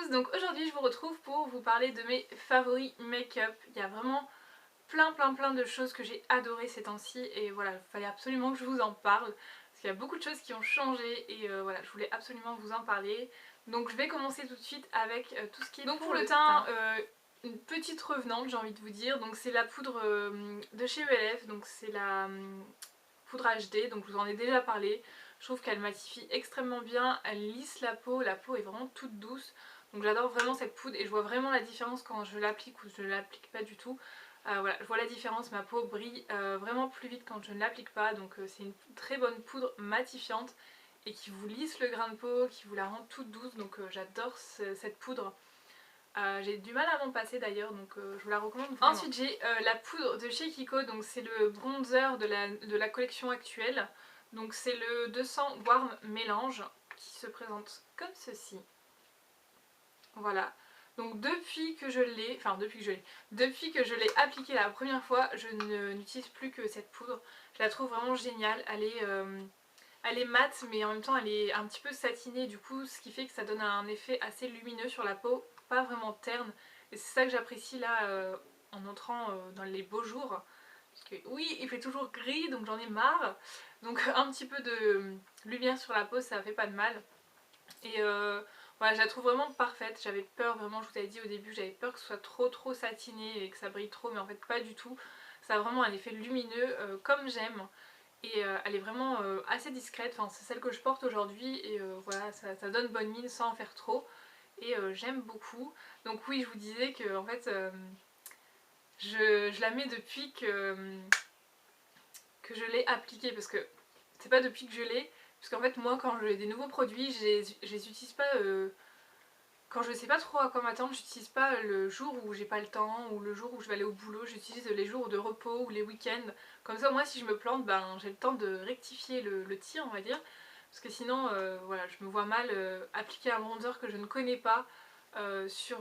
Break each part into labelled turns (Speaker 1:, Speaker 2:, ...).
Speaker 1: tous, donc aujourd'hui je vous retrouve pour vous parler de mes favoris make-up. Il y a vraiment plein de choses que j'ai adorées ces temps-ci et voilà, il fallait absolument que je vous en parle parce qu'il y a beaucoup de choses qui ont changé et voilà, je voulais absolument vous en parler. Donc je vais commencer tout de suite avec tout ce qui est donc pour le teint. Une petite revenante, j'ai envie de vous dire, donc c'est la poudre de chez ELF, donc c'est la poudre HD, donc je vous en ai déjà parlé. Je trouve qu'elle matifie extrêmement bien, elle lisse la peau est vraiment toute douce. Donc j'adore vraiment cette poudre et je vois vraiment la différence quand je l'applique ou je ne l'applique pas du tout. Voilà, je vois la différence, ma peau brille vraiment plus vite quand je ne l'applique pas. Donc c'est une très bonne poudre matifiante et qui vous lisse le grain de peau, qui vous la rend toute douce. Donc j'adore cette poudre. J'ai du mal à m'en passer d'ailleurs, donc je vous la recommande vraiment. Ensuite j'ai la poudre de chez Kiko, donc c'est le bronzer de la collection actuelle. Donc c'est le 200 Warm Mélange qui se présente comme ceci. Voilà. Donc depuis que je l'ai, depuis que je l'ai appliquée la première fois, je n'utilise plus que cette poudre. Je la trouve vraiment géniale. Elle est mate, mais en même temps elle est un petit peu satinée, du coup, ce qui fait que ça donne un effet assez lumineux sur la peau, pas vraiment terne. Et c'est ça que j'apprécie là en entrant dans les beaux jours. Parce que oui, il fait toujours gris, donc j'en ai marre. Donc un petit peu de lumière sur la peau, ça fait pas de mal. Et voilà, je la trouve vraiment parfaite. J'avais peur, vraiment, je vous avais dit au début, j'avais peur que ce soit trop satiné et que ça brille trop, mais en fait pas du tout. Ça a vraiment un effet lumineux comme j'aime. Et elle est vraiment assez discrète, enfin, c'est celle que je porte aujourd'hui et voilà, ça donne bonne mine sans en faire trop. Et j'aime beaucoup. Donc oui, je vous disais que en fait, je la mets depuis que je l'ai appliquée, parce que c'est pas depuis que je l'ai, parce qu'en fait moi quand j'ai des nouveaux produits, je les utilise pas, quand je sais pas trop à quoi m'attendre, j'utilise pas le jour où j'ai pas le temps ou le jour où je vais aller au boulot, j'utilise les jours de repos ou les week-ends. Comme ça moi si je me plante, ben, j'ai le temps de rectifier le tir on va dire. Parce que sinon voilà, je me vois mal appliquer un bronzer que je ne connais pas sur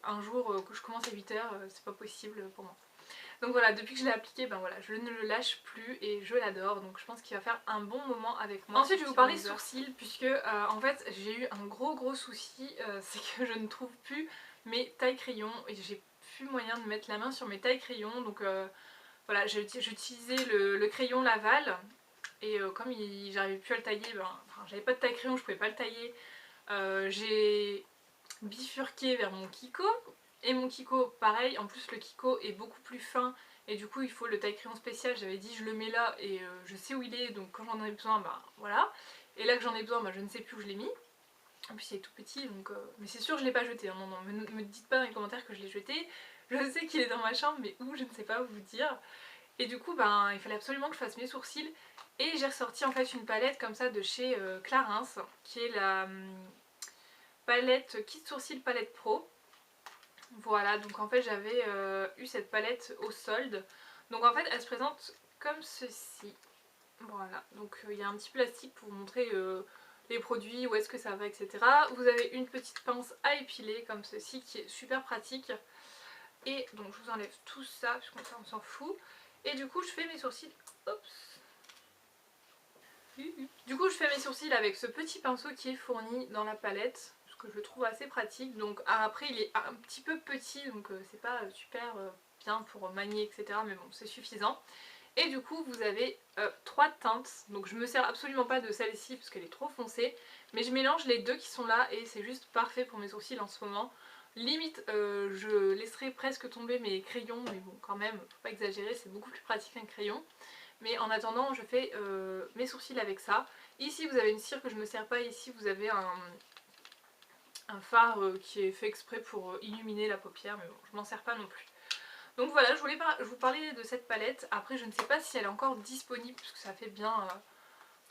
Speaker 1: un jour que je commence à 8h, c'est pas possible pour moi. Donc voilà, depuis que je l'ai appliqué, ben voilà, je ne le lâche plus et je l'adore. Donc je pense qu'il va faire un bon moment avec moi. Ensuite je vais vous parler sourcils, puisque en fait j'ai eu un gros souci, c'est que je ne trouve plus mes tailles crayons et j'ai plus moyen de mettre la main sur mes tailles crayons. Donc voilà, j'utilisais le crayon Laval et comme j'arrivais plus à le tailler, ben, enfin, j'avais pas de taille crayon, je pouvais pas le tailler. J'ai bifurqué vers mon Kiko. Et mon Kiko pareil, en plus le Kiko est beaucoup plus fin et du coup il faut le taille crayon spécial, j'avais dit je le mets là et je sais où il est, donc quand j'en ai besoin, bah voilà. Et là que j'en ai besoin, bah, je ne sais plus où je l'ai mis. En plus il est tout petit, donc mais c'est sûr je l'ai pas jeté, hein. Non, me dites pas dans les commentaires que je l'ai jeté. Je sais qu'il est dans ma chambre, mais où je ne sais pas vous dire. Et du coup ben, il fallait absolument que je fasse mes sourcils. Et j'ai ressorti en fait une palette comme ça de chez Clarins, qui est la palette Kit Sourcil Palette Pro. Voilà, donc en fait j'avais eu cette palette au solde. Donc en fait elle se présente comme ceci. Voilà, donc il y a un petit plastique pour vous montrer les produits, où est-ce que ça va, etc. Vous avez une petite pince à épiler comme ceci qui est super pratique. Et donc je vous enlève tout ça, parce que ça on s'en fout. Et du coup je fais mes sourcils. Oups. Du coup je fais mes sourcils avec ce petit pinceau qui est fourni dans la palette, que je trouve assez pratique. Donc après il est un petit peu petit, donc c'est pas super bien pour manier, etc. Mais bon, c'est suffisant. Et du coup vous avez 3 teintes. Donc je me sers absolument pas de celle-ci parce qu'elle est trop foncée, mais je mélange les deux qui sont là et c'est juste parfait pour mes sourcils en ce moment. Limite je laisserai presque tomber mes crayons, mais bon quand même faut pas exagérer, c'est beaucoup plus pratique qu'un crayon. Mais en attendant je fais mes sourcils avec ça. Ici vous avez une cire que je ne me sers pas, ici vous avez un fard qui est fait exprès pour illuminer la paupière, mais bon je m'en sers pas non plus. Donc voilà, je voulais vous parler de cette palette. Après je ne sais pas si elle est encore disponible, puisque ça fait bien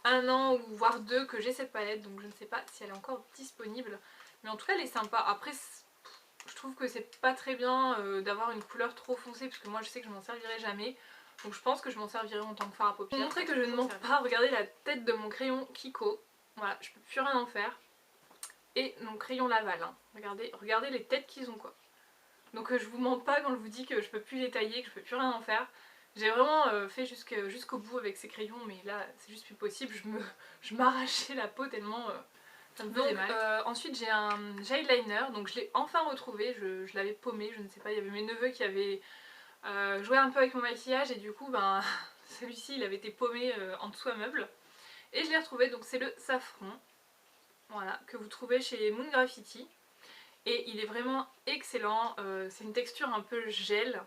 Speaker 1: un an ou voire deux que j'ai cette palette, donc je ne sais pas si elle est encore disponible. Mais en tout cas elle est sympa. Après je trouve que c'est pas très bien d'avoir une couleur trop foncée, parce que moi je sais que je m'en servirai jamais. Donc je pense que je m'en servirai en tant que fard à paupières. Pour montrer que je ne mens pas, regardez la tête de mon crayon Kiko. Voilà, je peux plus rien en faire. Et mon crayon Laval, hein. Regardez les têtes qu'ils ont quoi. Donc je vous mens pas quand je vous dis que je peux plus les tailler, que je peux plus rien en faire. J'ai vraiment fait jusqu'au bout avec ces crayons, mais là c'est juste plus possible. Je m'arrachais la peau tellement Ça me faisait mal. Ensuite j'ai un eyeliner, donc je l'ai enfin retrouvé, je l'avais paumé, je ne sais pas, il y avait mes neveux qui avaient joué un peu avec mon maquillage et du coup ben celui-ci il avait été paumé en dessous à meuble. Et je l'ai retrouvé, donc c'est le Safran, voilà, que vous trouvez chez Moon Graffiti. Et il est vraiment excellent, c'est une texture un peu gel,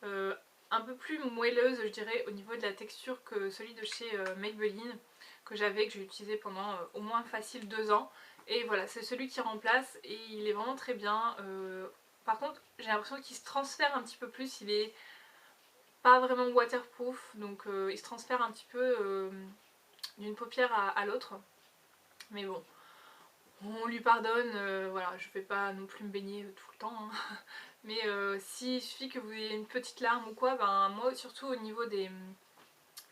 Speaker 1: un peu plus moelleuse je dirais au niveau de la texture que celui de chez Maybelline que j'ai utilisé pendant au moins facile 2 ans. Et voilà, c'est celui qui remplace et il est vraiment très bien. Par contre j'ai l'impression qu'il se transfère un petit peu plus, il est pas vraiment waterproof, donc il se transfère un petit peu d'une paupière à l'autre. Mais bon, on lui pardonne, voilà, je vais pas non plus me baigner tout le temps. Hein. Mais s'il suffit que vous ayez une petite larme ou quoi, ben moi surtout au niveau de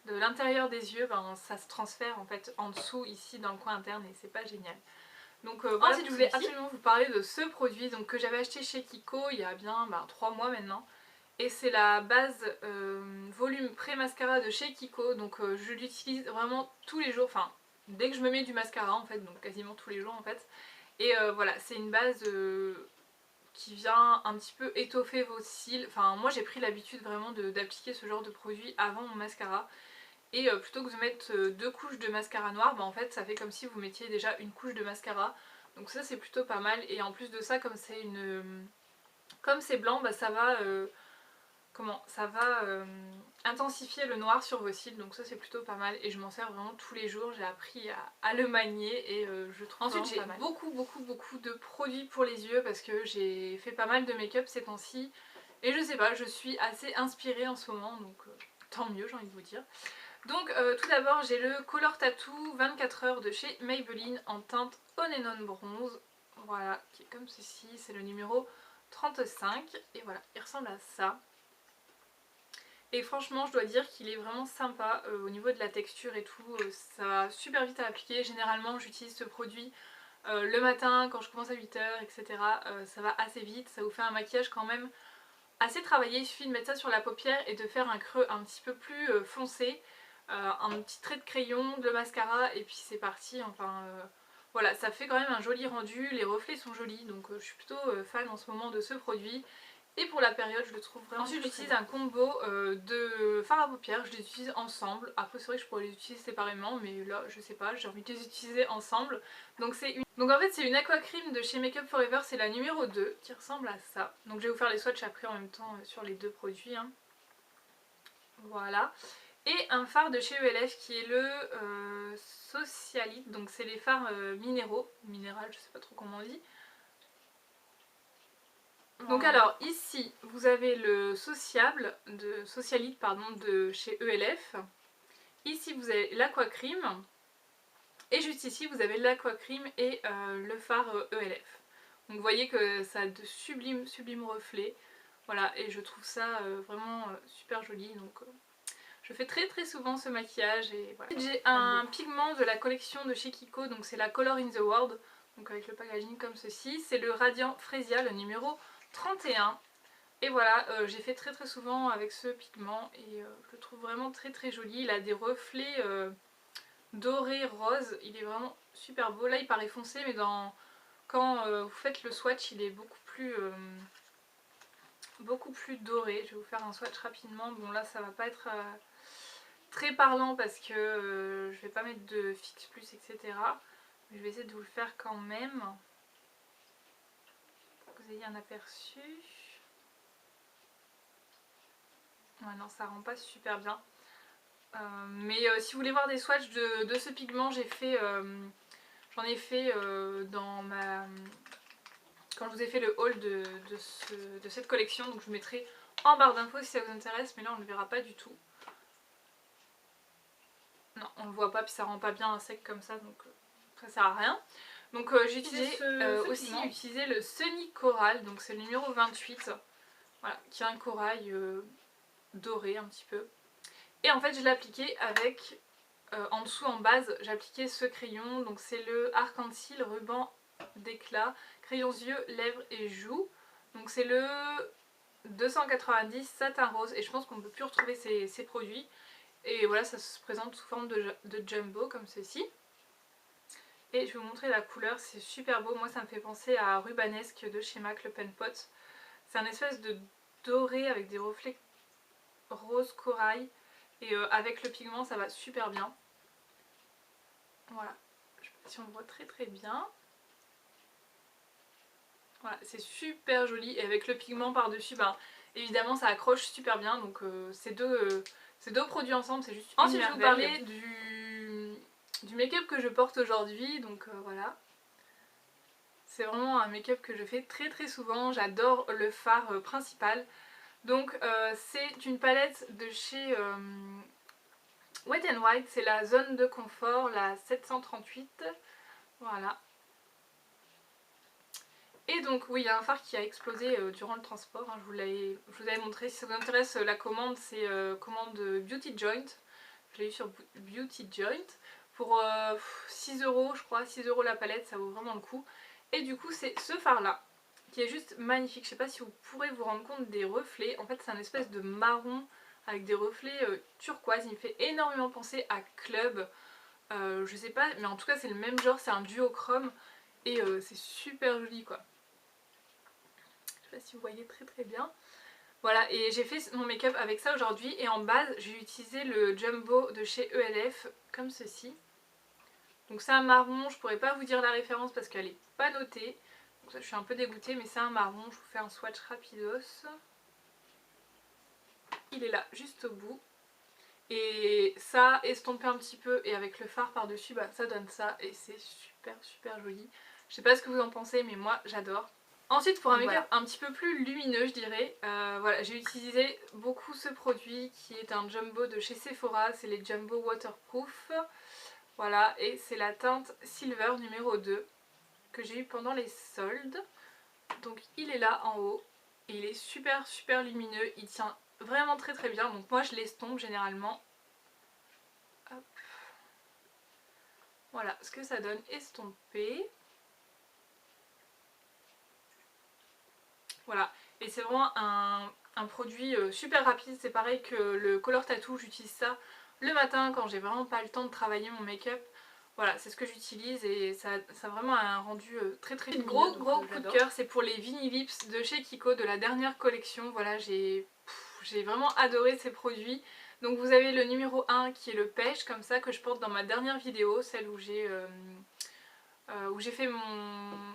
Speaker 1: l'intérieur des yeux, ben ça se transfère en fait en dessous ici dans le coin interne et c'est pas génial. Donc voilà, ensuite je voulais absolument vous parler de ce produit donc, que j'avais acheté chez Kiko il y a bien 3 mois maintenant. Et c'est la base volume pré-mascara de chez Kiko, donc je l'utilise vraiment tous les jours, enfin dès que je me mets du mascara en fait, donc quasiment tous les jours en fait. Et voilà, c'est une base qui vient un petit peu étoffer vos cils. Enfin moi j'ai pris l'habitude vraiment d'appliquer ce genre de produit avant mon mascara. Et plutôt que de mettre 2 couches de mascara noir, bah en fait ça fait comme si vous mettiez déjà une couche de mascara. Donc ça c'est plutôt pas mal. Et en plus de ça, comme c'est comme c'est blanc, bah ça va intensifier le noir sur vos cils, donc ça c'est plutôt pas mal et je m'en sers vraiment tous les jours, j'ai appris à le manier et je trouve ensuite j'ai beaucoup de produits pour les yeux parce que j'ai fait pas mal de make-up ces temps-ci et je sais pas, je suis assez inspirée en ce moment, donc tant mieux, j'ai envie de vous dire. Donc tout d'abord j'ai le Color Tattoo 24 heures de chez Maybelline en teinte On and On Bronze, voilà, qui est comme ceci, c'est le numéro 35 et voilà, il ressemble à ça. Et franchement je dois dire qu'il est vraiment sympa au niveau de la texture et tout, ça va super vite à appliquer. Généralement j'utilise ce produit le matin quand je commence à 8 h etc. Ça va assez vite, ça vous fait un maquillage quand même assez travaillé. Il suffit de mettre ça sur la paupière et de faire un creux un petit peu plus foncé, un petit trait de crayon, de mascara et puis c'est parti. Enfin voilà, ça fait quand même un joli rendu, les reflets sont jolis donc je suis plutôt fan en ce moment de ce produit. Et pour la période je le trouve vraiment ensuite j'utilise un combo de fard à paupières, je les utilise ensemble. Après c'est vrai que je pourrais les utiliser séparément mais là je sais pas, j'ai envie de les utiliser ensemble. Donc en fait c'est une aqua cream de chez Make Up For Ever, c'est la numéro 2 qui ressemble à ça. Donc je vais vous faire les swatchs après en même temps sur les deux produits. Hein. Voilà. Et un fard de chez ELF qui est le Socialite, donc c'est les fards minéraux, minéral je sais pas trop comment on dit. Donc alors ici vous avez le Socialite pardon, de chez ELF. Ici vous avez l'Aqua Cream. Et juste ici vous avez l'Aqua Cream et le fard ELF. Donc vous voyez que ça a de sublimes reflets. Voilà, et je trouve ça vraiment super joli. Donc je fais très souvent ce maquillage. Et voilà. J'ai un pigment de la collection de chez Kiko, donc c'est la Color in the World. Donc avec le packaging comme ceci. C'est le Radiant Fresia, le numéro 31. Et voilà, j'ai fait très souvent avec ce pigment et je le trouve vraiment très joli. Il a des reflets dorés, roses, il est vraiment super beau. Là il paraît foncé mais quand vous faites le swatch il est beaucoup plus doré. Je vais vous faire un swatch rapidement. Bon là ça va pas être très parlant parce que je vais pas mettre de fixe plus etc. Mais je vais essayer de vous le faire quand même pour que vous ayez un aperçu. Ouais non ça rend pas super bien. Mais si vous voulez voir des swatchs de ce pigment, j'en ai fait dans ma... quand je vous ai fait le haul de cette collection, donc je vous mettrai en barre d'infos si ça vous intéresse, mais là on ne le verra pas du tout. Non, on le voit pas, puis ça rend pas bien sec comme ça, donc ça sert à rien. Donc j'ai aussi utilisé le Sunny Coral, donc c'est le numéro 28, voilà, qui est un corail doré un petit peu. Et en fait je l'ai appliqué avec, en dessous en base, j'ai appliqué ce crayon, donc c'est le Arc-en-Ciel ruban d'éclat, crayons yeux, lèvres et joues. Donc c'est le 290 satin rose et je pense qu'on ne peut plus retrouver ces produits. Et voilà, ça se présente sous forme de jumbo comme ceci. Et je vais vous montrer la couleur, c'est super beau. Moi ça me fait penser à Rubanesque de chez MAC, le Pen Pot. C'est un espèce de doré avec des reflets rose corail. Et avec le pigment ça va super bien. Voilà, je sais pas si on le voit très très bien. Voilà, c'est super joli et avec le pigment par dessus, ben, évidemment ça accroche super bien. Donc ces deux produits ensemble c'est juste une merveille. Ensuite je vais vous parler du make-up que je porte aujourd'hui. Donc voilà, c'est vraiment un make-up que je fais très très souvent. J'adore le fard principal. Donc c'est une palette de chez Wet n Wild, c'est la zone de confort, la 738. Voilà. Et donc oui, il y a un fard qui a explosé durant le transport, hein, je vous l'avais montré. Si ça vous intéresse, la commande c'est commande Beauty Joint. Je l'ai eu sur Beauty Joint pour 6 € je crois, 6 € la palette, ça vaut vraiment le coup. Et du coup c'est ce fard là qui est juste magnifique. Je sais pas si vous pourrez vous rendre compte des reflets. En fait c'est un espèce de marron avec des reflets turquoise. Il me fait énormément penser à Club. Je sais pas, mais en tout cas c'est le même genre, c'est un duochrome. Et c'est super joli quoi. Je sais pas si vous voyez très très bien. Voilà, et j'ai fait mon make-up avec ça aujourd'hui. Et en base j'ai utilisé le Jumbo de chez ELF comme ceci. Donc c'est un marron, je pourrais pas vous dire la référence parce qu'elle est pas notée. Donc ça je suis un peu dégoûtée, mais c'est un marron. Je vous fais un swatch rapidos. Il est là juste au bout. Et ça estompé un petit peu et avec le fard par dessus, bah, ça donne ça. Et c'est super super joli. Je sais pas ce que vous en pensez, mais moi j'adore. Ensuite pour un make-up un petit peu plus lumineux je dirais, voilà, j'ai utilisé beaucoup ce produit qui est un jumbo de chez Sephora, c'est les Jumbo Waterproof. Voilà, et c'est la teinte Silver numéro 2 que j'ai eu pendant les soldes. Donc il est là en haut et il est super super lumineux, il tient vraiment très très bien. Donc moi je l'estompe généralement. Hop. Voilà ce que ça donne estompé. Voilà, et c'est vraiment un produit super rapide. C'est pareil que le Color Tattoo, j'utilise ça le matin quand j'ai vraiment pas le temps de travailler mon make-up. Voilà, c'est ce que j'utilise et ça a vraiment un rendu très très lumineux. Gros coup de cœur, c'est pour les Vinilips de chez Kiko de la dernière collection. Voilà, j'ai vraiment adoré ces produits. Donc vous avez le numéro 1 qui est le pêche, comme ça, que je porte dans ma dernière vidéo, celle où j'ai fait mon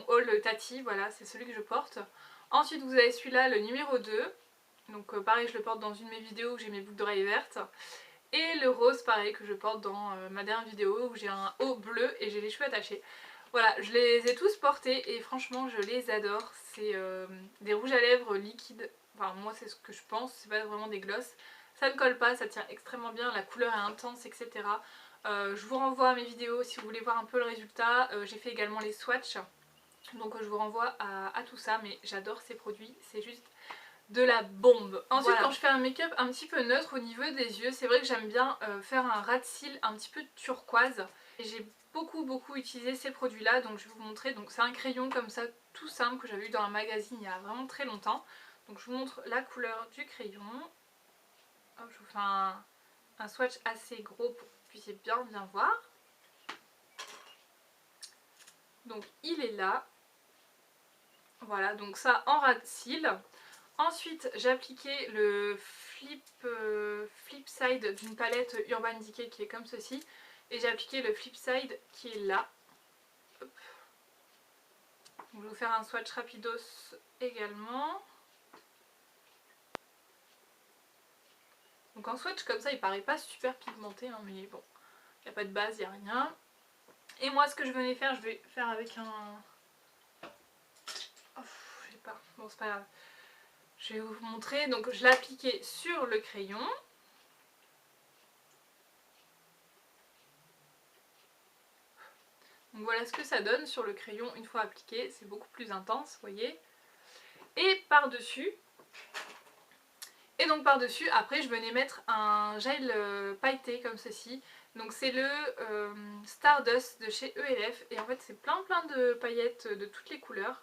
Speaker 1: haul Tati. Voilà, c'est celui que je porte. Ensuite vous avez celui-là, le numéro 2. Donc pareil, je le porte dans une de mes vidéos où j'ai mes boucles d'oreilles vertes. Et le rose pareil que je porte dans ma dernière vidéo où j'ai un haut bleu et j'ai les cheveux attachés. Voilà, je les ai tous portés et franchement je les adore. C'est des rouges à lèvres liquides. Enfin moi c'est ce que je pense, c'est pas vraiment des glosses. Ça ne colle pas, ça tient extrêmement bien, la couleur est intense, etc. Je vous renvoie à mes vidéos si vous voulez voir un peu le résultat. J'ai fait également les swatchs. Donc je vous renvoie à tout ça, mais j'adore ces produits, c'est juste de la bombe. Ensuite voilà, quand je fais un make-up un petit peu neutre au niveau des yeux, c'est vrai que j'aime bien faire un ras de cils un petit peu turquoise. Et j'ai beaucoup utilisé ces produits là, donc je vais vous montrer. Donc c'est un crayon comme ça tout simple que j'avais eu dans un magazine il y a vraiment très longtemps. Donc je vous montre la couleur du crayon. Hop, je vous fais un swatch assez gros pour que vous puissiez bien voir. Donc il est là. Voilà, donc ça en ras de cils. Ensuite j'ai appliqué le flip side d'une palette Urban Decay qui est comme ceci. Et j'ai appliqué le flip side qui est là. Hop. Je vais vous faire un swatch rapidos également. Donc en swatch comme ça il paraît pas super pigmenté, hein, mais bon, il n'y a pas de base, il n'y a rien. Et moi ce que je venais faire, je vais faire avec un... Oh, je sais pas, bon c'est pas grave. Je vais vous montrer, donc je l'ai appliqué sur le crayon. Donc voilà ce que ça donne sur le crayon une fois appliqué, c'est beaucoup plus intense, vous voyez. Et par-dessus, après je venais mettre un gel pailleté comme ceci. Donc c'est le Stardust de chez ELF et en fait c'est plein de paillettes de toutes les couleurs.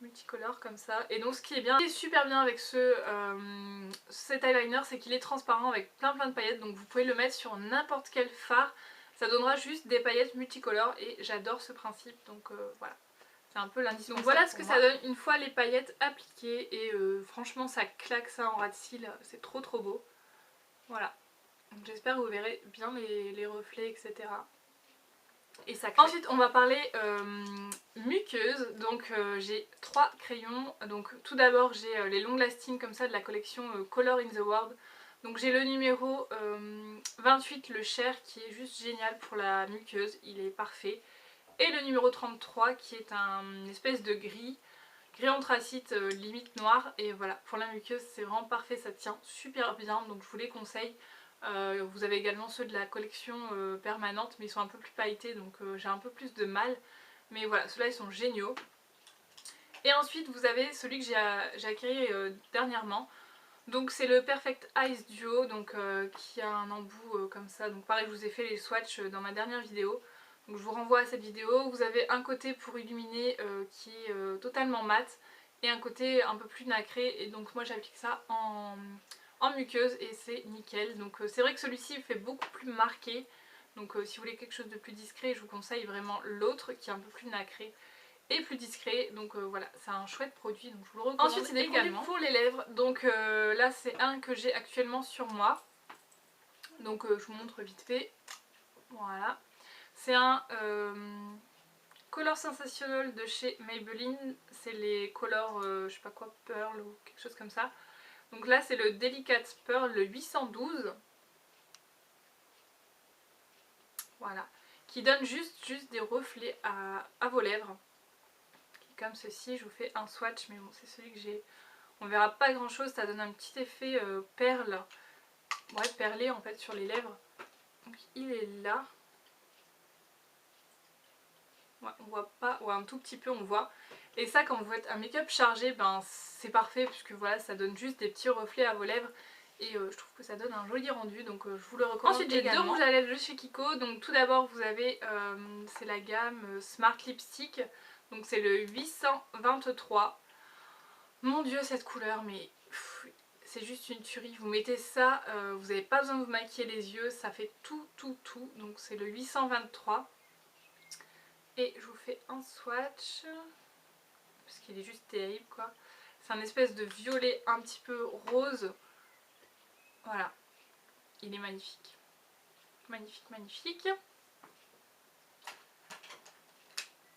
Speaker 1: Multicolore comme ça. Et donc ce qui est super bien avec cet eyeliner, c'est qu'il est transparent avec plein de paillettes. Donc vous pouvez le mettre sur n'importe quel fard. ça donnera juste des paillettes multicolores et j'adore ce principe, donc voilà. C'est un peu l'indispensable. Donc voilà ce que ça donne une fois les paillettes appliquées et franchement ça claque ça en ras de cils, c'est trop beau. Voilà. J'espère que vous verrez bien les reflets, etc. Et ça claque. Ensuite on va parler muqueuse, donc j'ai 3 crayons. Donc tout d'abord j'ai les long lasting comme ça de la collection Color in the World. Donc j'ai le numéro 28, le Cher, qui est juste génial pour la muqueuse, il est parfait. Et le numéro 33 qui est une espèce de gris anthracite limite noir. Et voilà, pour la muqueuse c'est vraiment parfait, ça tient super bien, donc je vous les conseille. Vous avez également ceux de la collection permanente, mais ils sont un peu plus pailletés, donc j'ai un peu plus de mal. Mais voilà, ceux-là ils sont géniaux. Et ensuite vous avez celui que j'ai acquis dernièrement. Donc c'est le Perfect Eyes Duo, donc, qui a un embout comme ça. Donc pareil, je vous ai fait les swatchs dans ma dernière vidéo. Donc je vous renvoie à cette vidéo. Vous avez un côté pour illuminer qui est totalement mat et un côté un peu plus nacré. Et donc moi j'applique ça en muqueuse et c'est nickel. Donc c'est vrai que celui-ci fait beaucoup plus marqué. Donc si vous voulez quelque chose de plus discret, je vous conseille vraiment l'autre qui est un peu plus nacré et plus discret. Donc voilà, c'est un chouette produit, donc je vous le recommande. Ensuite c'est des produits pour les lèvres. Donc là c'est un que j'ai actuellement sur moi. Donc je vous montre vite fait. Voilà. C'est un Color Sensational de chez Maybelline. C'est les colors, je sais pas quoi, Pearl ou quelque chose comme ça. Donc là c'est le Delicate Pearl, le 812. Voilà. Qui donne juste des reflets à vos lèvres. Comme ceci, je vous fais un swatch, mais bon c'est celui que j'ai. On verra pas grand chose, ça donne un petit effet perle. Ouais, perlé en fait sur les lèvres. Donc il est là. Ouais, on voit pas, ouais, un tout petit peu on voit. Et ça, quand vous faites un make-up chargé, ben c'est parfait puisque voilà, ça donne juste des petits reflets à vos lèvres. Et je trouve que ça donne un joli rendu, donc je vous le recommande. Ensuite j'ai 2 rouges à lèvres de chez Kiko. Donc tout d'abord vous avez, c'est la gamme Smart Lipstick. Donc c'est le 823. Mon dieu cette couleur, mais c'est juste une tuerie. Vous mettez ça, vous n'avez pas besoin de vous maquiller les yeux, ça fait tout. Donc c'est le 823. Et je vous fais un swatch, parce qu'il est juste terrible quoi. C'est un espèce de violet un petit peu rose. Voilà, il est magnifique. Magnifique.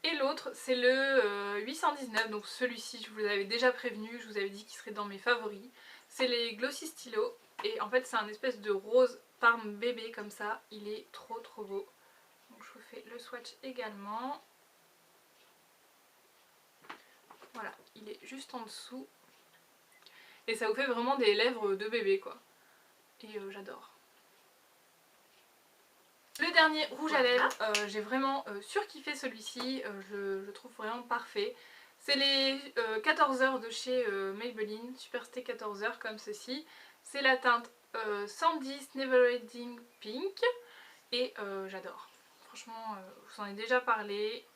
Speaker 1: Et l'autre c'est le 819, donc celui-ci je vous l'avais déjà prévenu, je vous avais dit qu'il serait dans mes favoris. C'est les Glossy Stylo et en fait c'est un espèce de rose parme bébé comme ça, il est trop beau. Donc je vous fais le swatch également. Voilà, il est juste en dessous. Et ça vous fait vraiment des lèvres de bébé quoi. Et j'adore. Le dernier rouge à lèvres, j'ai vraiment surkiffé celui-ci, je le trouve vraiment parfait. C'est les 14 heures de chez Maybelline, Superstay 14 heures comme ceci. C'est la teinte 110 Neverending Pink et j'adore. Franchement, je vous en ai déjà parlé.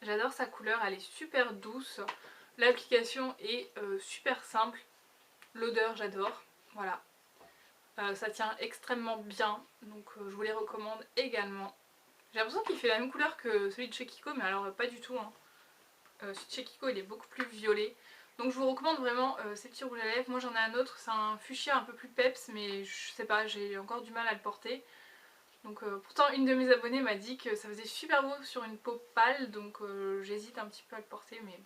Speaker 1: J'adore sa couleur, elle est super douce. L'application est super simple. L'odeur, j'adore. Voilà. Ça tient extrêmement bien, donc je vous les recommande également. J'ai l'impression qu'il fait la même couleur que celui de chez Kiko, mais alors pas du tout. Hein. Celui de chez Kiko il est beaucoup plus violet. Donc je vous recommande vraiment ces petits rouges à lèvres. Moi j'en ai un autre, c'est un fuchsia un peu plus peps, mais je sais pas, j'ai encore du mal à le porter. Donc pourtant une de mes abonnées m'a dit que ça faisait super beau sur une peau pâle, donc j'hésite un petit peu à le porter, mais...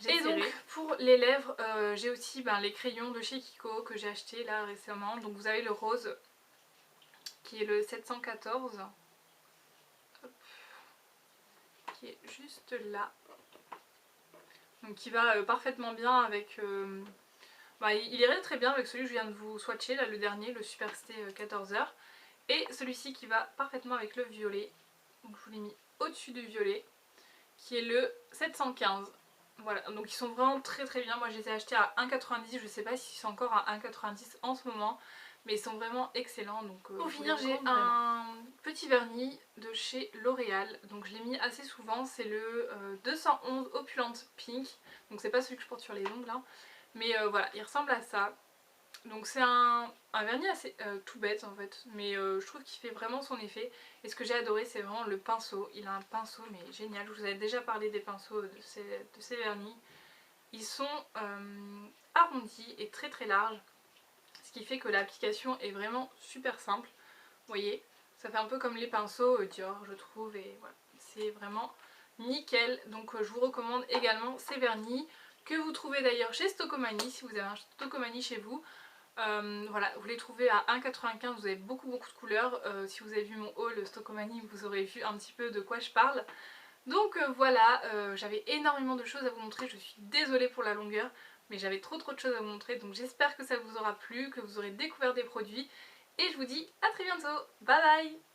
Speaker 1: Et donc pour les lèvres, j'ai aussi les crayons de chez Kiko que j'ai acheté là récemment. Donc vous avez le rose qui est le 714. Hop, qui est juste là. Donc qui va parfaitement bien avec... il irait très bien avec celui que je viens de vous swatcher, là le dernier, le Superstay 14 heures. Et celui-ci qui va parfaitement avec le violet. Donc je vous l'ai mis au-dessus du violet. Qui est le 715. Voilà, donc ils sont vraiment très bien. Moi je les ai achetés à 1,90. Je sais pas s'ils sont encore à 1,90 en ce moment. Mais ils sont vraiment excellents. Donc, pour finir j'ai un petit vernis de chez L'Oréal. Donc je l'ai mis assez souvent. C'est le 211 Opulent Pink. Donc c'est pas celui que je porte sur les ongles. Hein. Mais voilà, il ressemble à ça. Donc c'est un vernis assez tout bête en fait, mais je trouve qu'il fait vraiment son effet. Et ce que j'ai adoré c'est vraiment le pinceau. Il a un pinceau mais génial, je vous avais déjà parlé des pinceaux de ces vernis. Ils sont arrondis et très très larges, ce qui fait que l'application est vraiment super simple. Vous voyez, ça fait un peu comme les pinceaux Dior je trouve, et voilà, c'est vraiment nickel. Donc je vous recommande également ces vernis que vous trouvez d'ailleurs chez Stocomanie si vous avez un Stocomanie chez vous. Voilà, vous les trouvez à 1,95€, vous avez beaucoup de couleurs. Si vous avez vu mon haul Stocomanie, vous aurez vu un petit peu de quoi je parle. Donc voilà, j'avais énormément de choses à vous montrer, je suis désolée pour la longueur, mais j'avais trop de choses à vous montrer, donc j'espère que ça vous aura plu, que vous aurez découvert des produits, et je vous dis à très bientôt, bye bye.